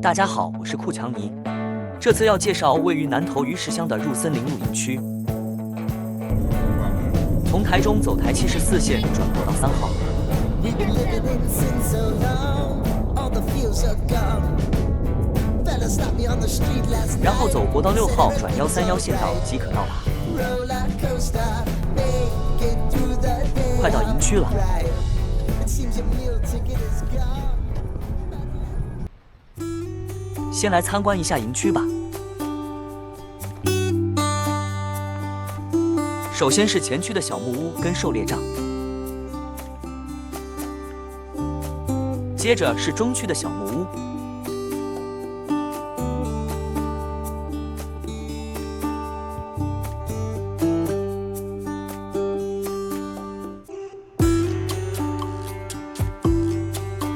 大家好，我是库强尼。这次要介绍位于南投鱼池乡的入森林露营区。从台中走台74线转国道3号，然后走国道6号转131线道即可到达。快到营区了。先来参观一下营区吧。首先是前区的小木屋跟狩猎帐，接着是中区的小木屋，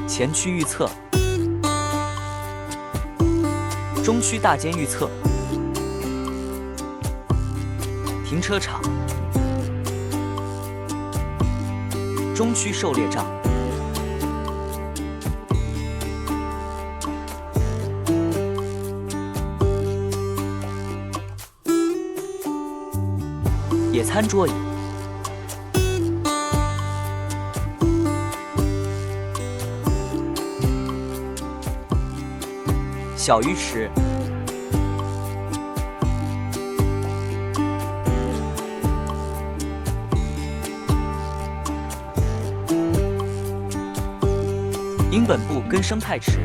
前区预测。中区大间预测，停车场，中区狩猎帐，野餐桌椅，小鱼池，营本部跟生态池，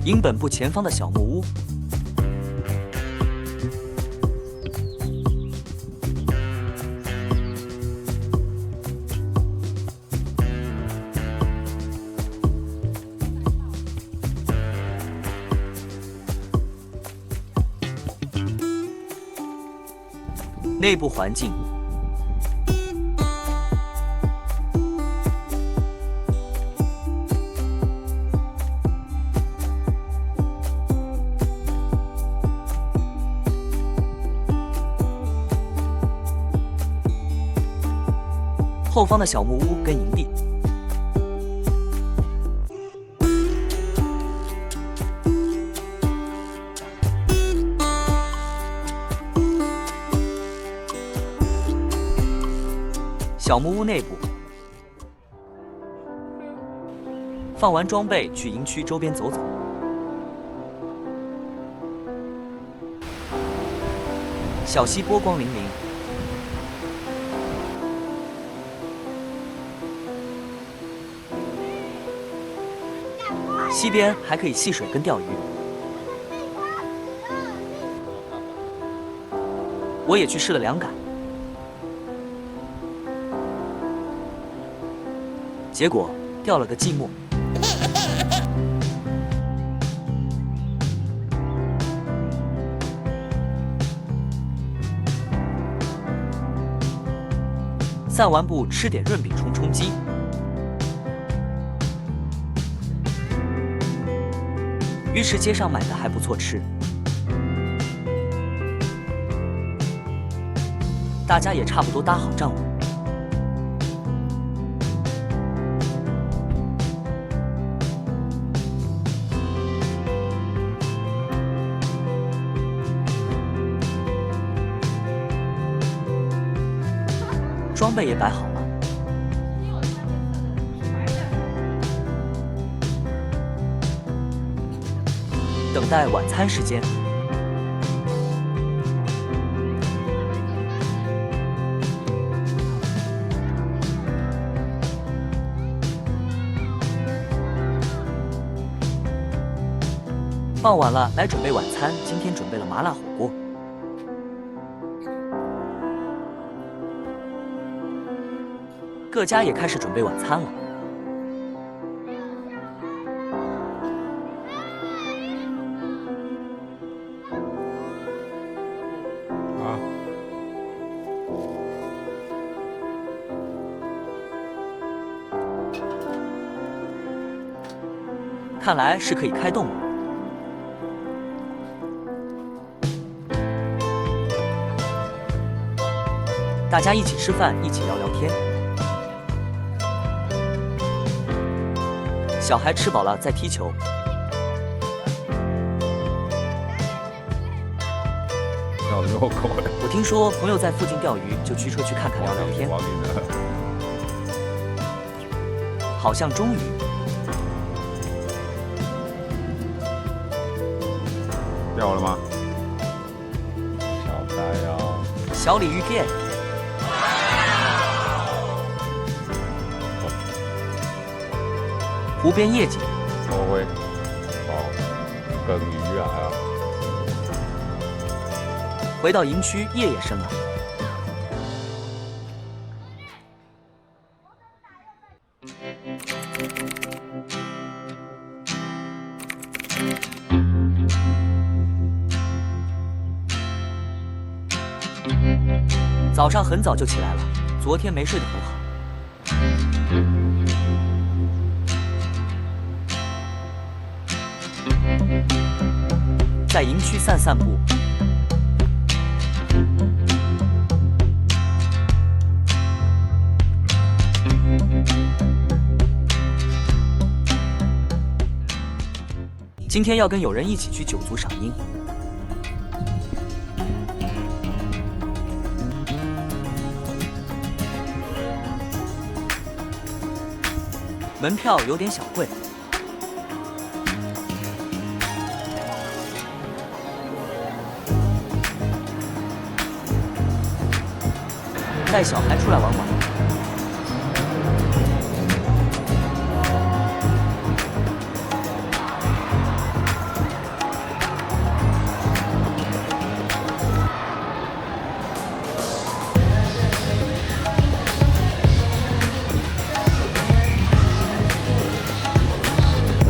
营本部前方的小木屋，内部环境。后方的小木屋跟营地，小木屋内部。放完装备，去营区周边走走。小溪波光粼粼。溪边还可以戏水跟钓鱼。我也去试了2杆，结果钓了个寂寞。散完步吃点润饼充充饥。鱼池街上买的还不错吃，大家也差不多搭好帐篷。装备也摆好了。等待晚餐时间。傍晚了，来准备晚餐。今天准备了麻辣火锅。各家也开始准备晚餐了。看来是可以开动了。大家一起吃饭，一起聊聊天。小孩吃饱了再踢球。要的肉口呀！我听说朋友在附近钓鱼，就驱车去看看聊聊天。王林的，好像终于钓了吗？小呆呀！小鲤鱼 get。湖边夜景，多会哦，耿鱼啊！回到营区，夜也深了。早上很早就起来了，昨天没睡得很好。在营区散散步。今天要跟友人一起去九族赏樱。门票有点小贵。带小孩出来玩玩。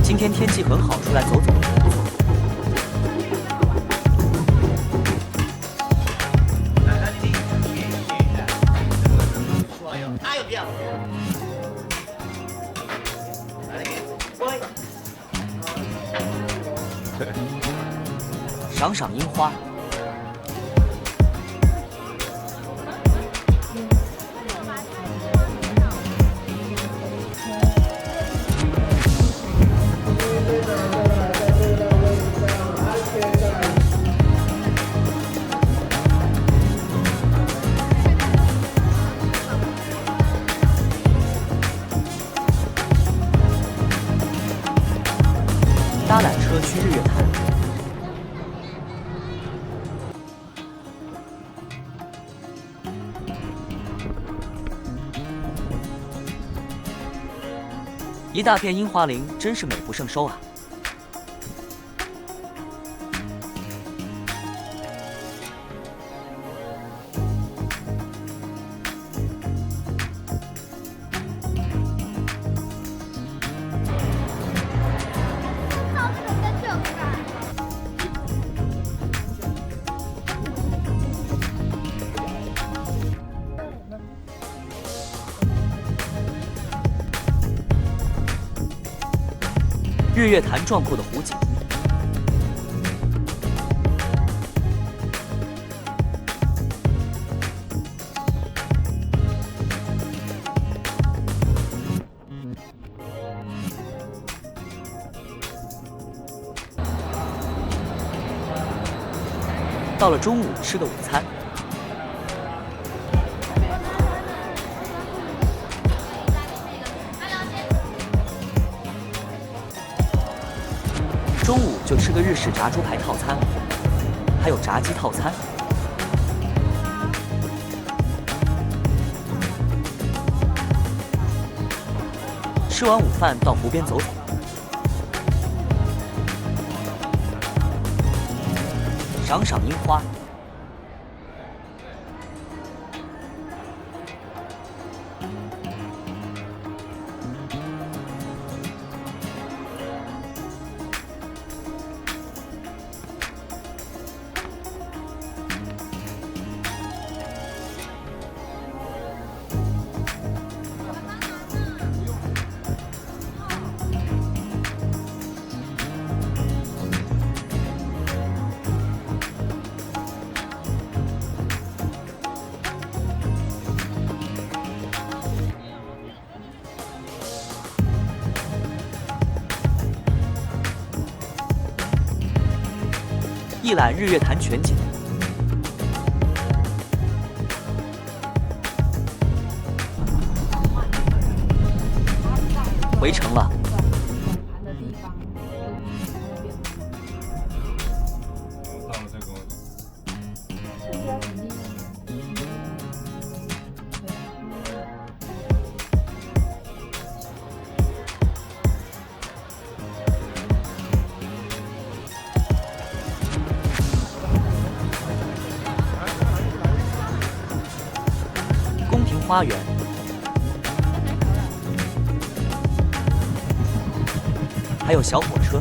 今天天气很好，出来走走也不错。赏赏樱花。搭缆车去日月潭。一大片樱花林，真是美不胜收啊！日月潭壮阔的湖景，到了中午吃个午餐。中午就吃个日式炸猪排套餐，还有炸鸡套餐。吃完午饭到湖边走走，赏赏樱花。一览日月潭全景。回城了。宫廷花园。还有小火车。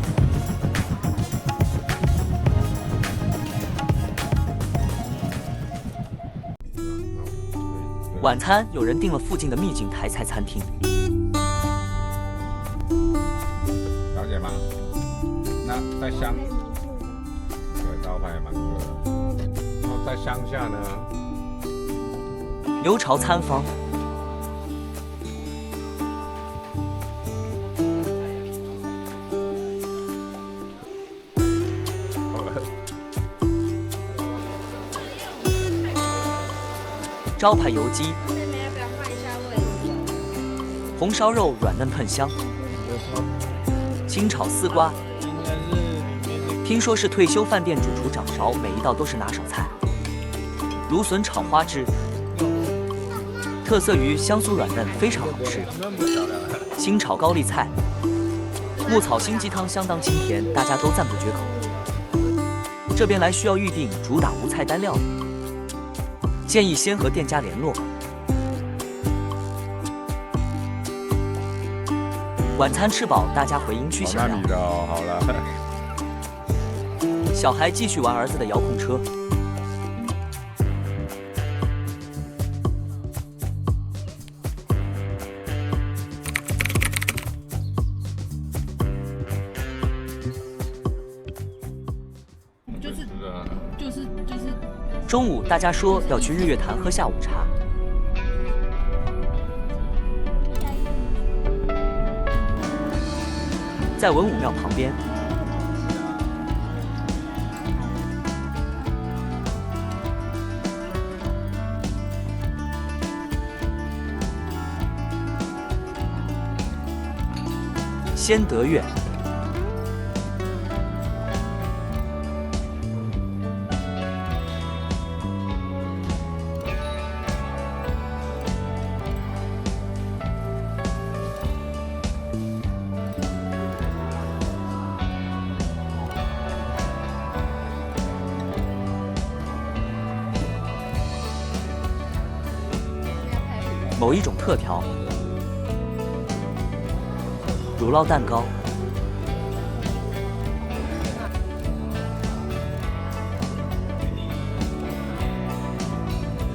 晚餐有人订了附近的秘境台菜餐厅。了解吗？那在乡，对，招牌也蛮多的。然后在乡下呢，刘朝餐坊。招牌油鸡，红烧肉软嫩喷香，清炒丝瓜。听说是退休饭店主厨掌勺，每一道都是拿手菜。芦笋炒花枝，特色鱼香酥软嫩，非常好吃。清炒高丽菜，牧草心鸡汤相当清甜，大家都赞不绝口。这边来需要预定，主打无菜单料理。建议先和店家联络。晚餐吃饱，大家回营区闲聊。那你的哦，好了。小孩继续玩儿子的遥控车。中午大家说要去日月潭喝下午茶。在文武庙旁边。先德院。某一种特调，乳酪蛋糕，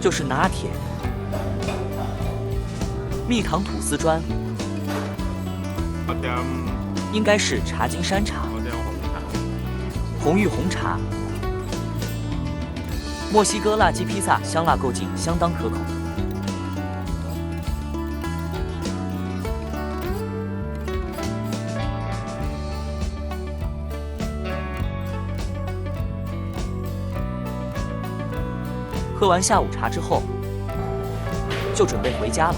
就是拿铁，蜜糖吐司砖，应该是茶金山茶，红玉红茶，墨西哥辣鸡披萨，香辣够劲，相当可口。喝完下午茶之后，就准备回家了。